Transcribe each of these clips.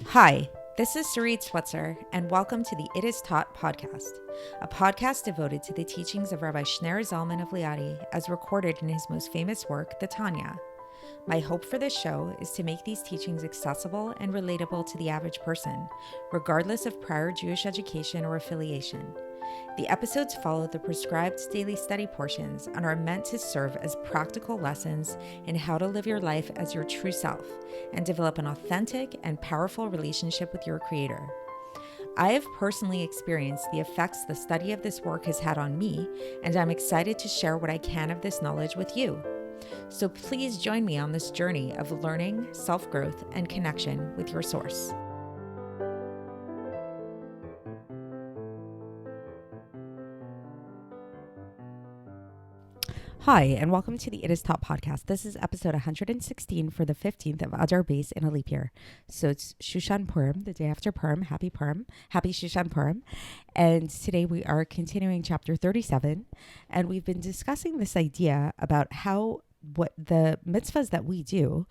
Hi, this is Sarit Switzer, and welcome to the It Is Taught podcast, a podcast devoted to the teachings of Rabbi Shneur Zalman of Liadi as recorded in his most famous work, the Tanya. My hope for this show is to make these teachings accessible and relatable to the average person, regardless of prior Jewish education or affiliation. The episodes follow the prescribed daily study portions and are meant to serve as practical lessons in how to live your life as your true self and develop an authentic and powerful relationship with your Creator. I have personally experienced the effects the study of this work has had on me, and I'm excited to share what I can of this knowledge with you. So please join me on this journey of learning, self-growth, and connection with your source. Hi, and welcome to the It Is Taught podcast. This is episode 116 for the 15th of Adar base in a leap year. So it's Shushan Purim, the day after Purim. Happy Shushan Purim. And today we are continuing chapter 37, and we've been discussing this idea about how what the mitzvahs that we do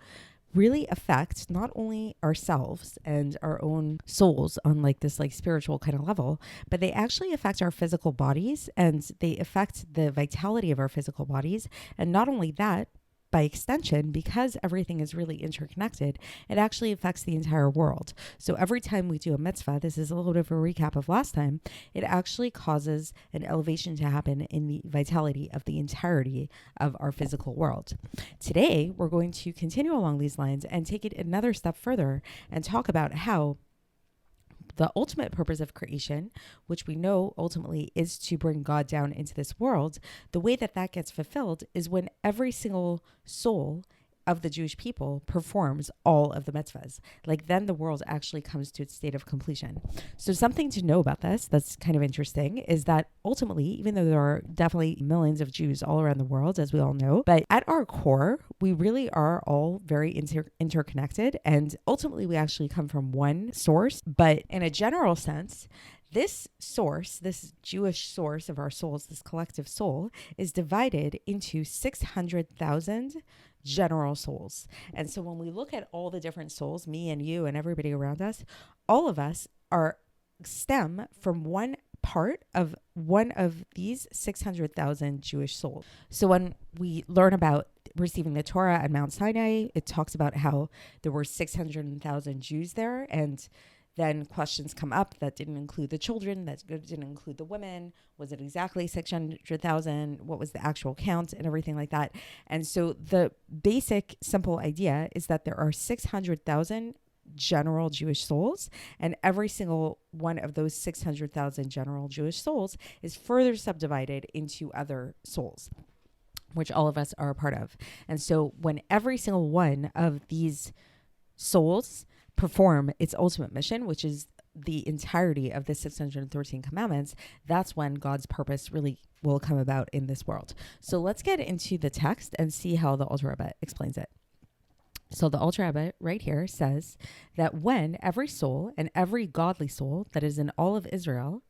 really affect not only ourselves and our own souls on this spiritual kind of level, but they actually affect our physical bodies and they affect the vitality of our physical bodies. And not only that, by extension, because everything is really interconnected, it actually affects the entire world. So every time we do a mitzvah, this is a little bit of a recap of last time, it actually causes an elevation to happen in the vitality of the entirety of our physical world. Today, we're going to continue along these lines and take it another step further and talk about how the ultimate purpose of creation, which we know ultimately is to bring God down into this world, the way that that gets fulfilled is when every single soul of the Jewish people performs all of the mitzvahs. Then the world actually comes to its state of completion. So something to know about this that's kind of interesting is that ultimately, even though there are definitely millions of Jews all around the world, as we all know, but at our core, we really are all very interconnected. And ultimately, we actually come from one source. But in a general sense, this source, this Jewish source of our souls, this collective soul, is divided into 600,000 general souls. And so when we look at all the different souls, me and you and everybody around us, all of us stem from one part of one of these 600,000 Jewish souls. So when we learn about receiving the Torah at Mount Sinai, it talks about how there were 600,000 Jews there, and then questions come up that didn't include the children, that didn't include the women. Was it exactly 600,000? What was the actual count and everything like that? And so the basic simple idea is that there are 600,000 general Jewish souls, and every single one of those 600,000 general Jewish souls is further subdivided into other souls, which all of us are a part of. And so when every single one of these souls perform its ultimate mission, which is the entirety of the 613 commandments, that's when God's purpose really will come about in this world. So let's get into the text and see how the Alter Rebbe explains it. So the Alter Rebbe right here says that when every soul and every godly soul that is in all of Israel.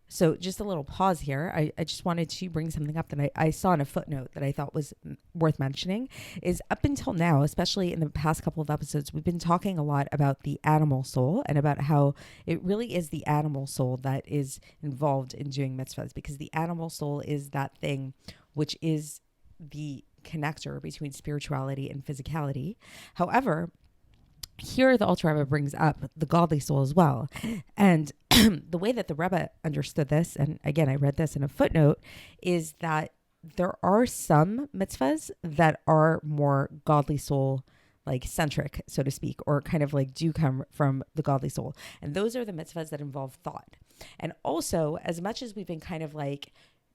So just a little pause here. I just wanted to bring something up that I saw in a footnote that I thought was worth mentioning is up until now, especially in the past couple of episodes, we've been talking a lot about the animal soul and about how it really is the animal soul that is involved in doing mitzvahs, because the animal soul is that thing which is the connector between spirituality and physicality. However, here the Alter Rebbe brings up the godly soul as well. And the way that the Rebbe understood this, and again, I read this in a footnote, is that there are some mitzvahs that are more godly soul centric, so to speak, or kind of do come from the godly soul. And those are the mitzvahs that involve thought. And also, as much as we've been kind of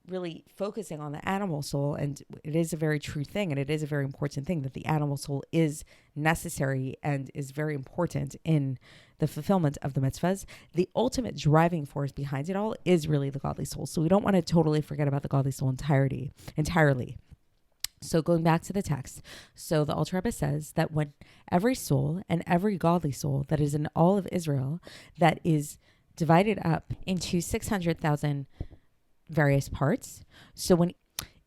really focusing on the animal soul, and it is a very true thing, and it is a very important thing that the animal soul is necessary and is very important in the fulfillment of the mitzvahs, the ultimate driving force behind it all is really the godly soul. So we don't want to totally forget about the godly soul entirely. So going back to the text, so the Alter Rebbe says that when every soul and every godly soul that is in all of Israel, that is divided up into 600,000 various parts. So when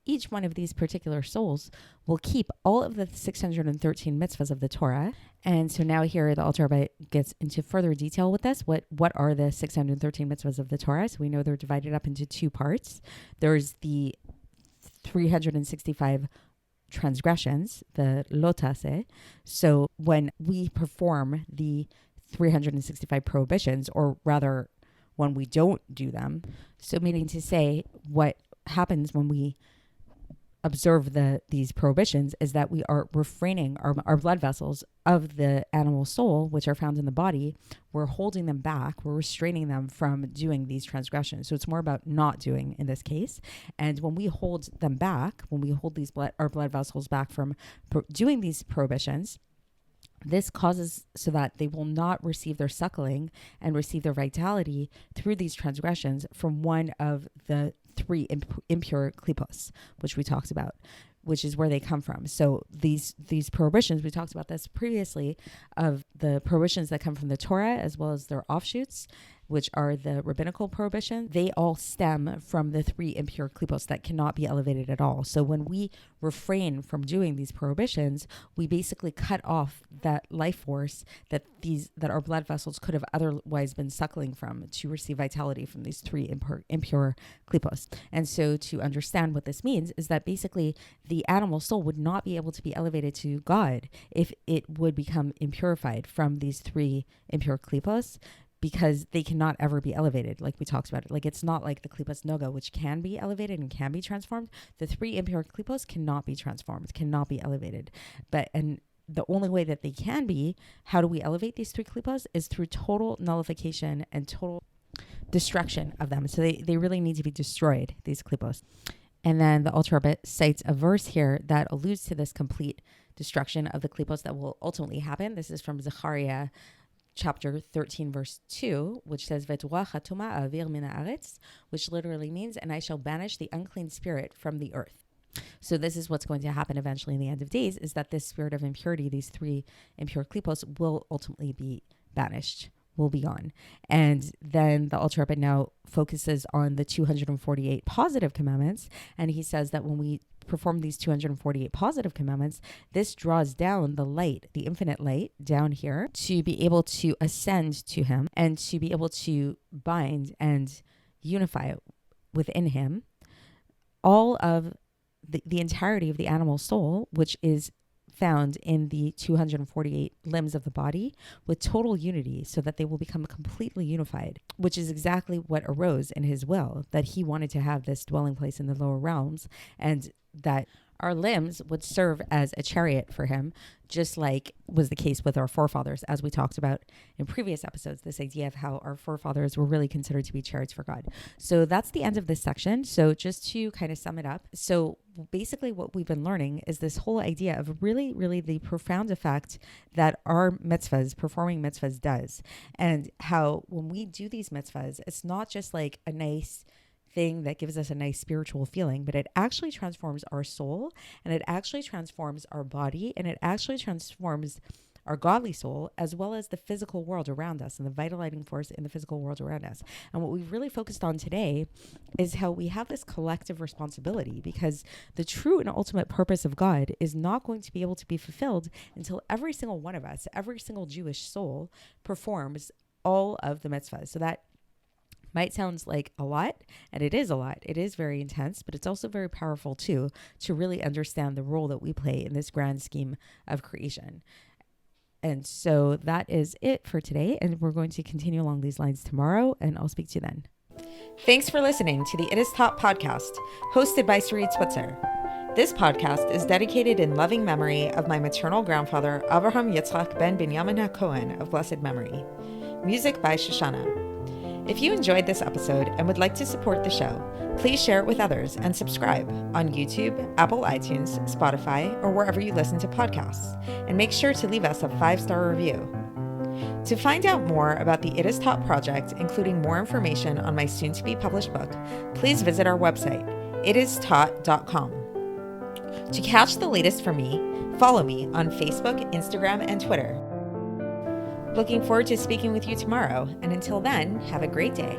each one of these particular souls will keep all of the 613 mitzvahs of the Torah. And so now here the Alter Rebbe gets into further detail with this. What are the 613 mitzvahs of the Torah? So we know they're divided up into two parts. There's the 365 transgressions, the lotase. So when we perform the 365 prohibitions, or rather when we don't do them, so meaning to say what happens when we observe these prohibitions is that we are refraining our blood vessels of the animal soul, which are found in the body. We're holding them back. We're restraining them from doing these transgressions. So it's more about not doing in this case. And when we hold them back, when we hold our blood vessels back from doing these prohibitions, this causes so that they will not receive their suckling and receive their vitality through these transgressions from one of the three impure klipos, which we talked about, which is where they come from. So these prohibitions, we talked about this previously, of the prohibitions that come from the Torah as well as their offshoots, which are the rabbinical prohibition, they all stem from the three impure klipos that cannot be elevated at all. So when we refrain from doing these prohibitions, we basically cut off that life force that our blood vessels could have otherwise been suckling from to receive vitality from these three impure klipos. And so to understand what this means is that basically the animal soul would not be able to be elevated to God if it would become impurified from these three impure klipos, because they cannot ever be elevated, like we talked about it. Like, it's not like the klipos noga, which can be elevated and can be transformed. The three impure klipos cannot be transformed, cannot be elevated. And the only way that they can be, how do we elevate these three klipos, is through total nullification and total destruction of them. So they really need to be destroyed, these klipos. And then the Alter Rebbe cites a verse here that alludes to this complete destruction of the klipos that will ultimately happen. This is from Zechariah chapter 13, verse 2, which says, "Ve'tuach hatuma avir min haaretz," which literally means, "and I shall banish the unclean spirit from the earth." So this is what's going to happen eventually in the end of days, is that this spirit of impurity, these three impure klipos, will ultimately be banished, will be gone. And then the Alter Rebbe now focuses on the 248 positive commandments, and he says that when we perform these 248 positive commandments, this draws down the light, the infinite light down here, to be able to ascend to him and to be able to bind and unify within him all of the entirety of the animal soul, which is found in the 248 limbs of the body, with total unity, so that they will become completely unified, which is exactly what arose in his will, that he wanted to have this dwelling place in the lower realms, and that our limbs would serve as a chariot for him, just like was the case with our forefathers, as we talked about in previous episodes, this idea of how our forefathers were really considered to be chariots for God. So that's the end of this section. So just to kind of sum it up, so basically what we've been learning is this whole idea of really, really the profound effect that our mitzvahs, performing mitzvahs, does, and how when we do these mitzvahs, it's not just like a nice thing that gives us a nice spiritual feeling, but it actually transforms our soul, and it actually transforms our body, and it actually transforms our godly soul, as well as the physical world around us and the vitalizing force in the physical world around us. And what we've really focused on today is how we have this collective responsibility, because the true and ultimate purpose of God is not going to be able to be fulfilled until every single one of us, every single Jewish soul, performs all of the mitzvahs. So that might sound like a lot, and it is a lot. It is very intense, but it's also very powerful too, to really understand the role that we play in this grand scheme of creation. And so that is it for today, and we're going to continue along these lines tomorrow, and I'll speak to you then. Thanks for listening to the It Is Taught podcast, hosted by Sarit Switzer. This podcast is dedicated in loving memory of my maternal grandfather, Avraham Yitzchak ben Binyamin HaKohen of blessed memory. Music by Shoshana. If you enjoyed this episode and would like to support the show, please share it with others and subscribe on YouTube, Apple iTunes, Spotify, or wherever you listen to podcasts. And make sure to leave us a 5-star review. To find out more about the It Is Taught project, including more information on my soon-to-be published book, please visit our website, itistaught.com. To catch the latest from me, follow me on Facebook, Instagram, and Twitter. Looking forward to speaking with you tomorrow, and until then, have a great day.